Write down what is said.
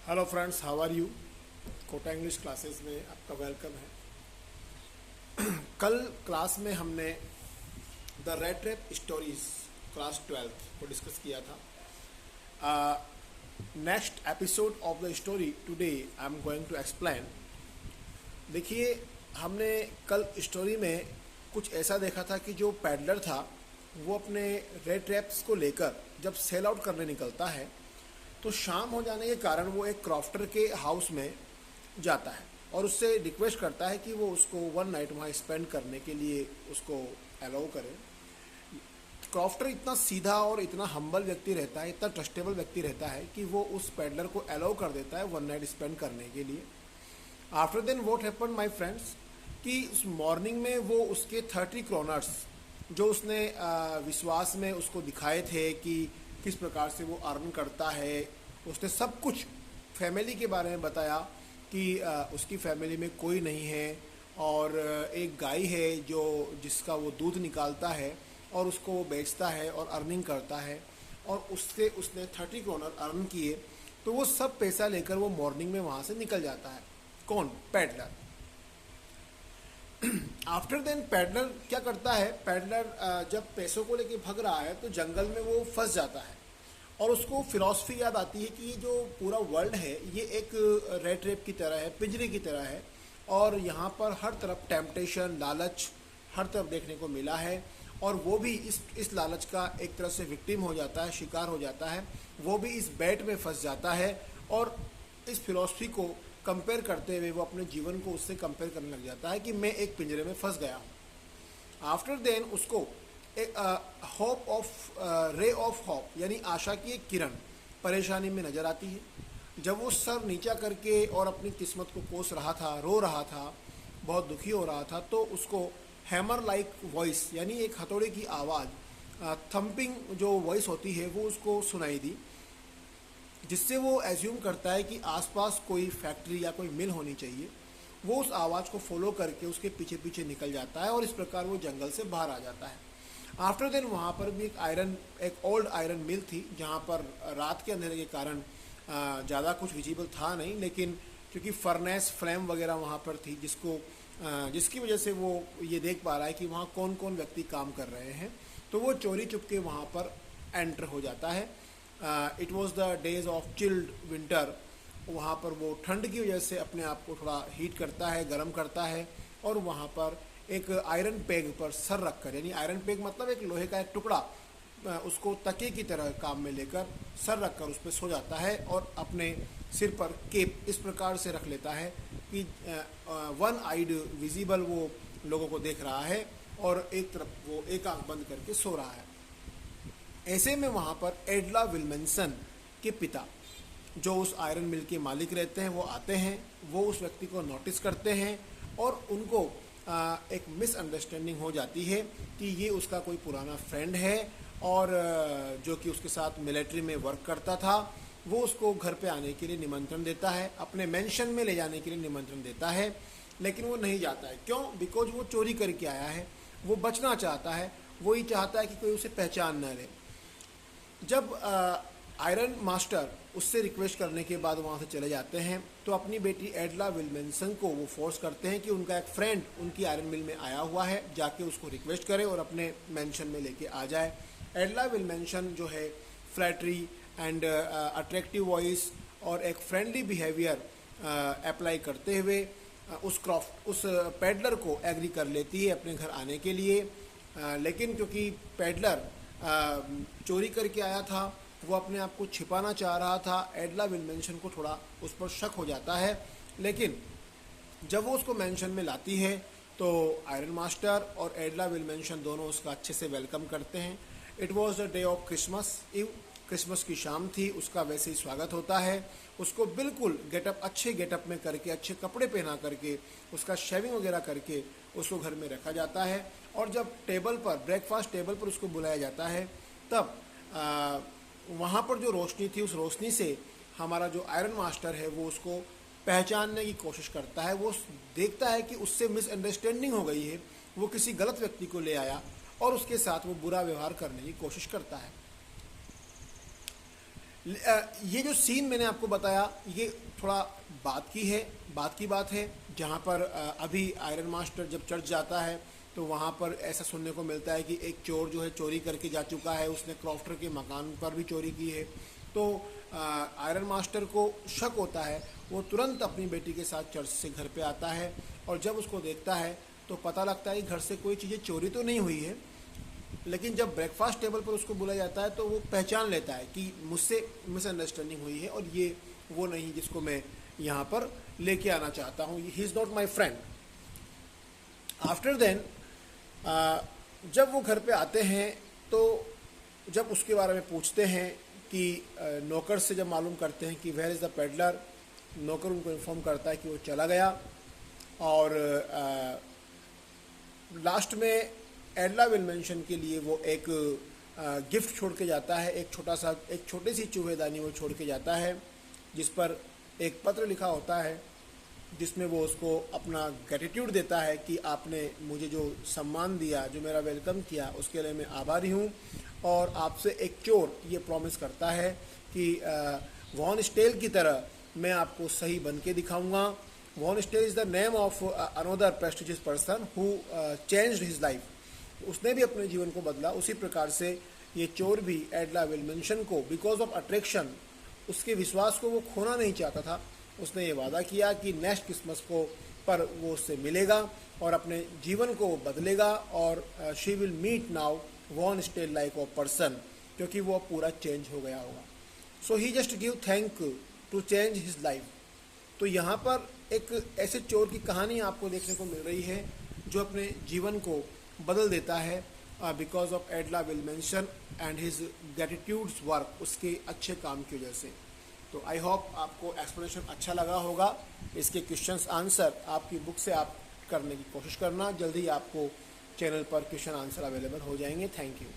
Hello friends, how are you. Kota English classes में आपका welcome है। कल क्लास में हमने the rattrap stories class 12 को डिस्कस किया था। Next episode of the story today I am going to explain. देखिए, हमने कल स्टोरी में कुछ ऐसा देखा था कि जो पैडलर था वो अपने रेड रैप्स को लेकर जब सेल आउट करने निकलता है तो शाम हो जाने के कारण वो एक क्रॉफ्टर के हाउस में जाता है और उससे रिक्वेस्ट करता है कि वो उसको वन नाइट वहाँ स्पेंड करने के लिए उसको अलाउ करे। क्रॉफ्टर इतना सीधा और इतना हम्बल व्यक्ति रहता है, इतना ट्रस्टेबल व्यक्ति रहता है कि वो उस पैडलर को अलाउ कर देता है वन नाइट स्पेंड करने के लिए। After then what happened my friends कि उस मॉर्निंग में वो उसके 30 क्रोनर्स जो उसने विश्वास में उसको दिखाए थे कि किस प्रकार से वो अर्न करता है, उसने सब कुछ फैमिली के बारे में बताया कि उसकी फैमिली में कोई नहीं है और एक गाय है जो जिसका वो दूध निकालता है और उसको वो बेचता है और अर्निंग करता है और उससे उसने 30 क्रोनर अर्न किए। तो वो सब पैसा लेकर वो मॉर्निंग में वहाँ से निकल जाता है। कौन? पैडलर। आफ्टर देन पैडलर क्या करता है? पैडलर जब पैसों को लेके भाग रहा है तो जंगल में वो फंस जाता है और उसको फिलॉसफी याद आती है कि ये जो पूरा वर्ल्ड है ये एक रेट रेप की तरह है, पिंजरे की तरह है और यहाँ पर हर तरफ टेम्पटेशन, लालच हर तरफ देखने को मिला है और वो भी इस लालच का एक तरह से विक्टिम हो जाता है, शिकार हो जाता है। वो भी इस बैट में फंस जाता है और इस फिलॉसफी को कंपेयर करते हुए वो अपने जीवन को उससे कंपेयर करने लग जाता है कि मैं एक पिंजरे में फंस गया हूँ। आफ्टर देन उसको एक hope of ray of hope यानी आशा की एक किरण परेशानी में नज़र आती है। जब वो सर नीचा करके और अपनी किस्मत को कोस रहा था, रो रहा था, बहुत दुखी हो रहा था, तो उसको हैमर लाइक वॉइस यानी एक हथौड़े की आवाज़, थम्पिंग जो वॉइस होती है वो उसको सुनाई दी, जिससे वो एज्यूम करता है कि आसपास कोई फैक्ट्री या कोई मिल होनी चाहिए। वो उस आवाज़ को फॉलो करके उसके पीछे पीछे निकल जाता है और इस प्रकार वो जंगल से बाहर आ जाता है। आफ्टर देन वहाँ पर भी एक ओल्ड आयरन मिल थी जहाँ पर रात के अंधेरे के कारण ज़्यादा कुछ विजिबल था नहीं, लेकिन क्योंकि फर्नेस फ्लेम वगैरह वहाँ पर थी जिसकी वजह से वो ये देख पा रहा है कि वहाँ कौन कौन व्यक्ति काम कर रहे हैं। तो वो चोरी चुपके वहाँ पर एंटर हो जाता है। It was the days of chilled winter. वहाँ पर वो ठंड की वजह से अपने आप को थोड़ा हीट करता है, गर्म करता है और वहाँ पर एक आयरन पेग पर सर रखकर, यानी आयरन पेग मतलब एक लोहे का एक टुकड़ा, उसको तकिए की तरह काम में लेकर सर रखकर उस पर सो जाता है और अपने सिर पर केप इस प्रकार से रख लेता है कि वन आइड विजिबल वो लोगों को देख रहा है और एक तरफ वो एक आंख बंद करके सो रहा है। ऐसे में वहाँ पर एडला विल्मेंसन के पिता जो उस आयरन मिल के मालिक रहते हैं वो आते हैं, वो उस व्यक्ति को नोटिस करते हैं और उनको एक मिसअंडरस्टैंडिंग हो जाती है कि ये उसका कोई पुराना फ्रेंड है और जो कि उसके साथ मिलिट्री में वर्क करता था। वो उसको घर पे आने के लिए निमंत्रण देता है, अपने मेंशन में ले जाने के लिए निमंत्रण देता है, लेकिन वो नहीं जाता है। क्यों? बिकॉज वो चोरी करके आया है, वो बचना चाहता है, वो ही चाहता है कि कोई उसे पहचान न ले। जब आयरन मास्टर उससे रिक्वेस्ट करने के बाद वहाँ से चले जाते हैं तो अपनी बेटी एडला विल्मेंसन को वो फोर्स करते हैं कि उनका एक फ्रेंड उनकी आयरन मिल में आया हुआ है, जाके उसको रिक्वेस्ट करे और अपने मेंशन में लेके आ जाए। एडला विल्मेंसन जो है फ्लैटरी एंड अट्रैक्टिव वॉइस और एक फ्रेंडली बिहेवियर अप्लाई करते हुए उस पैडलर को एग्री कर लेती है अपने घर आने के लिए। लेकिन क्योंकि पैडलर चोरी करके आया था, वो अपने आप को छिपाना चाह रहा था, एडला विल्मेंसन को थोड़ा उस पर शक हो जाता है। लेकिन जब वो उसको मेंशन में लाती है तो आयरन मास्टर और एडला विल्मेंसन दोनों उसका अच्छे से वेलकम करते हैं। It was the day of Christmas eve, Christmas की शाम थी, उसका वैसे ही स्वागत होता है। उसको बिल्कुल गेटअप, अच्छे गेटअप में करके, अच्छे कपड़े पहना करके, उसका शेविंग वगैरह करके उसको घर में रखा जाता है और जब टेबल पर, ब्रेकफास्ट टेबल पर उसको बुलाया जाता है तब वहाँ पर जो रोशनी थी उस रोशनी से हमारा जो आयरन मास्टर है वो उसको पहचानने की कोशिश करता है। वो देखता है कि उससे मिसअंडरस्टैंडिंग हो गई है, वो किसी गलत व्यक्ति को ले आया और उसके साथ वो बुरा व्यवहार करने की कोशिश करता है। ये जो सीन मैंने आपको बताया ये थोड़ा बात की बात है, जहाँ पर अभी आयरन मास्टर जब चर्च जाता है तो वहाँ पर ऐसा सुनने को मिलता है कि एक चोर जो है चोरी करके जा चुका है, उसने क्रॉफ्टर के मकान पर भी चोरी की है। तो आयरन मास्टर को शक होता है, वो तुरंत अपनी बेटी के साथ चर्च से घर पे आता है और जब उसको देखता है तो पता लगता है कि घर से कोई चीज़ें चोरी तो नहीं हुई है, लेकिन जब ब्रेकफास्ट टेबल पर उसको बुलाया जाता है तो वो पहचान लेता है कि मुझसे मिसअंडरस्टैंडिंग हुई है और ये वो नहीं जिसको मैं यहाँ पर लेके आना चाहता हूँ, he is not my friend. After then जब वो घर पे आते हैं तो जब उसके बारे में पूछते हैं कि नौकर से जब मालूम करते हैं कि वेयर इज़ द पेडलर, नौकर उनको इन्फॉर्म करता है कि वो चला गया। और लास्ट में एडला विलमेंशन के लिए वो एक गिफ्ट छोड़ के जाता है, एक छोटी सी चूहेदानी वो छोड़ के जाता है जिस पर एक पत्र लिखा होता है जिसमें वो उसको अपना ग्रेटिट्यूड देता है कि आपने मुझे जो सम्मान दिया, जो मेरा वेलकम किया, उसके लिए मैं आभारी हूँ। और आपसे एक चोर ये प्रॉमिस करता है कि वॉन स्टेल की तरह मैं आपको सही बन के दिखाऊंगा। Von Stahle is the name of another prestigious person who changed his life. उसने भी अपने जीवन को बदला। उसी प्रकार से ये चोर भी एडला विलमेंशन को बिकॉज ऑफ अट्रैक्शन, उसके विश्वास को वो खोना नहीं चाहता था। उसने ये वादा किया कि नेक्स्ट क्रिसमस को पर वो उससे मिलेगा और अपने जीवन को बदलेगा और she will meet now won stale like of person, क्योंकि वो पूरा चेंज हो गया होगा। So he just give thank to change his life. तो यहाँ पर एक ऐसे चोर की कहानी आपको देखने को मिल रही है जो अपने जीवन को बदल देता है बिकॉज ऑफ एडला विलमेंशन एंड हिज ग्रेटिट्यूड्स वर्क, उसके अच्छे काम की वजह से। तो आई होप आपको एक्सप्लेनेशन अच्छा लगा होगा। इसके क्वेश्चंस आंसर आपकी बुक से आप करने की कोशिश करना, जल्दी आपको चैनल पर क्वेश्चन आंसर अवेलेबल हो जाएंगे। Thank you.